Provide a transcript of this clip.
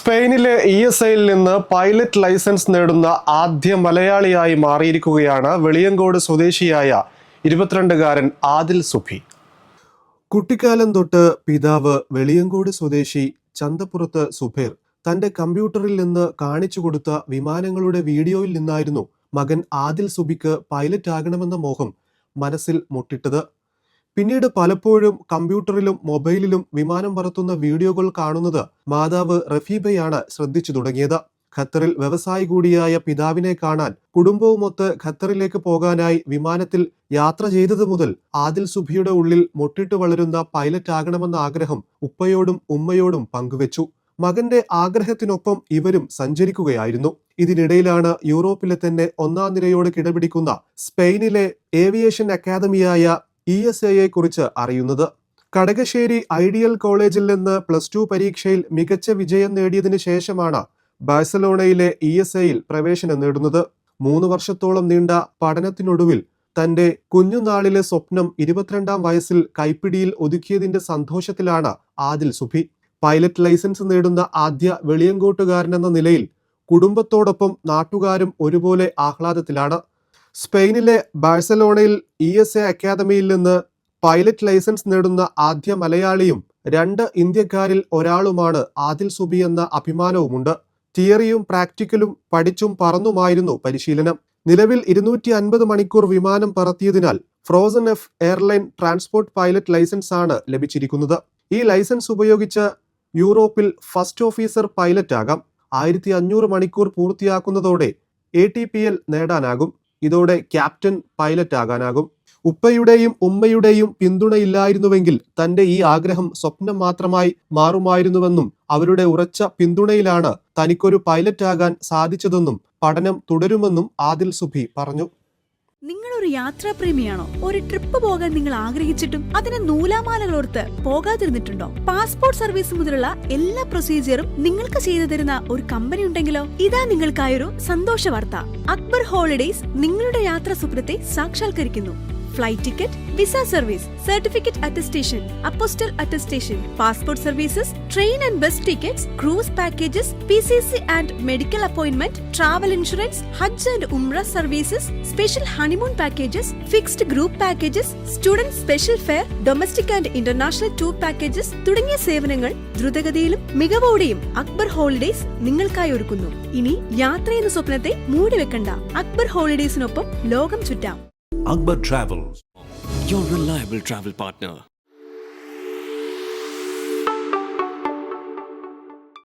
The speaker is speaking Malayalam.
സ്പെയിനിലെ ESIയിൽ നിന്ന് പൈലറ്റ് ലൈസൻസ് നേടുന്ന ആദ്യ മലയാളിയായി മാറിയിരിക്കുകയാണ് വെളിയങ്കോട് സ്വദേശിയായ 22-കാരൻ ആദിൽ സുഫി. കുട്ടിക്കാലം തൊട്ട് പിതാവ് വെളിയങ്കോട് സ്വദേശി ചന്തപ്പുറത്ത് സുബൈർ തന്റെ കമ്പ്യൂട്ടറിൽ നിന്ന് കാണിച്ചു കൊടുത്ത വിമാനങ്ങളുടെ വീഡിയോയിൽ നിന്നായിരുന്നു മകൻ ആദിൽ സുബിക്ക് പൈലറ്റ് ആകണമെന്ന മോഹം മനസ്സിൽ മുട്ടിട്ടത്. പിന്നീട് പലപ്പോഴും കമ്പ്യൂട്ടറിലും മൊബൈലിലും വിമാനം പറത്തുന്ന വീഡിയോകൾ കാണുന്നത് മാതാവ് റഫീബയാണ് ശ്രദ്ധിച്ചു തുടങ്ങിയത്. ഖത്തറിൽ വ്യവസായി കൂടിയായ പിതാവിനെ കാണാൻ കുടുംബവുമൊത്ത് ഖത്തറിലേക്ക് പോകാനായി വിമാനത്തിൽ യാത്ര ചെയ്തത് മുതൽ ആദിൽ സുബിയുടെ ഉള്ളിൽ മുട്ടിട്ട് വളരുന്ന പൈലറ്റ് ആകണമെന്ന ആഗ്രഹം ഉപ്പയോടും ഉമ്മയോടും പങ്കുവെച്ചു. മകന്റെ ആഗ്രഹത്തിനൊപ്പം ഇവരും സഞ്ചരിക്കുകയായിരുന്നു. ഇതിനിടയിലാണ് യൂറോപ്പിലെ തന്നെ ഒന്നാം നിരയോട് കിടപിടിക്കുന്ന സ്പെയിനിലെ ഏവിയേഷൻ അക്കാദമിയായ ESIയെ കുറിച്ച് അറിയുന്നത്. കടകശ്ശേരി ഐഡിയൽ കോളേജിൽ നിന്ന് +2 പരീക്ഷയിൽ മികച്ച വിജയം നേടിയതിനു ശേഷമാണ് ബാഴ്സലോണയിലെ ESIയിൽ പ്രവേശനം നേടുന്നത്. 3 വർഷത്തോളം നീണ്ട പഠനത്തിനൊടുവിൽ തന്റെ കുഞ്ഞുനാളിലെ സ്വപ്നം 22-ാം വയസ്സിൽ കൈപ്പിടിയിൽ ഒതുക്കിയതിന്റെ സന്തോഷത്തിലാണ് ആദിൽ സുഫി. പൈലറ്റ് ലൈസൻസ് നേടുന്ന ആദ്യ വെളിയങ്കോട്ടുകാരനെന്ന നിലയിൽ കുടുംബത്തോടൊപ്പം നാട്ടുകാരും ഒരുപോലെ ആഹ്ലാദത്തിലാണ്. സ്പെയിനിലെ ബാഴ്സലോണയിൽ ESI അക്കാദമിയിൽ നിന്ന് പൈലറ്റ് ലൈസൻസ് നേടുന്ന ആദ്യ മലയാളിയും 2 ഇന്ത്യക്കാരിൽ ഒരാളുമാണ് ആദിൽ സുബി എന്ന അഭിമാനവുമുണ്ട്. തിയറിയും പ്രാക്ടിക്കലും പഠിച്ചും പറന്നുമായിരുന്നു പരിശീലനം. നിലവിൽ 250 മണിക്കൂർ വിമാനം പറത്തിയതിനാൽ frozen F airline transport pilot licence ആണ് ലഭിച്ചിരിക്കുന്നത്. ഈ ലൈസൻസ് ഉപയോഗിച്ച് യൂറോപ്പിൽ ഫസ്റ്റ് ഓഫീസർ പൈലറ്റ് ആകാം. 1500 മണിക്കൂർ പൂർത്തിയാക്കുന്നതോടെ ATPL നേടാനാകും. ഇതോടെ ക്യാപ്റ്റൻ പൈലറ്റ് ആകാനാകും. ഉപ്പയുടെയും ഉമ്മയുടെയും പിന്തുണയില്ലായിരുന്നുവെങ്കിൽ തന്റെ ഈ ആഗ്രഹം സ്വപ്നം മാത്രമായി മാറുമായിരുന്നുവെന്നും അവരുടെ ഉറച്ച പിന്തുണയിലാണ് തനിക്കൊരു പൈലറ്റ് ആകാൻ സാധിച്ചതെന്നും പഠനം തുടരുമെന്നും ആദിൽ സുബി പറഞ്ഞു. നിങ്ങളൊരു യാത്രാപ്രേമിയാണോ? ഒരു ട്രിപ്പ് പോകാൻ നിങ്ങൾ ആഗ്രഹിച്ചിട്ടും അതിന് നൂലാമാലകളോർത്ത് പോകാതിരുന്നിട്ടുണ്ടോ? പാസ്പോർട്ട് സർവീസ് മുതലുള്ള എല്ലാ പ്രൊസീജിയറും നിങ്ങൾക്ക് ചെയ്തു തരുന്ന ഒരു കമ്പനി ഉണ്ടെങ്കിലോ? ഇതാ നിങ്ങൾക്കായൊരു സന്തോഷ വാർത്ത. അക്ബർ ഹോളിഡേയ്സ് നിങ്ങളുടെ യാത്രാ സ്വപ്നത്തെ സാക്ഷാത്കരിക്കുന്നു. Flight ticket, visa service, certificate attestation, apostille attestation, passport services, train and bus tickets, cruise packages, PCC and medical appointment, travel insurance, ഹജ്ജ് ആൻഡ് ഉംറ services, special honeymoon packages, fixed group packages, student special fare, domestic and international tour packages തുടങ്ങിയ സേവനങ്ങൾ ദ്രുതഗതിയിലും മികവോടെയും അക്ബർ ഹോളിഡേയ്സ് നിങ്ങൾക്കായി ഒരുക്കുന്നു. ഇനി യാത്ര എന്ന സ്വപ്നത്തെ മൂടിവെക്കണ്ട. അക്ബർ ഹോളിഡേയ്സിനൊപ്പം ലോകം ചുറ്റാം. Akbar Travels, your reliable travel partner.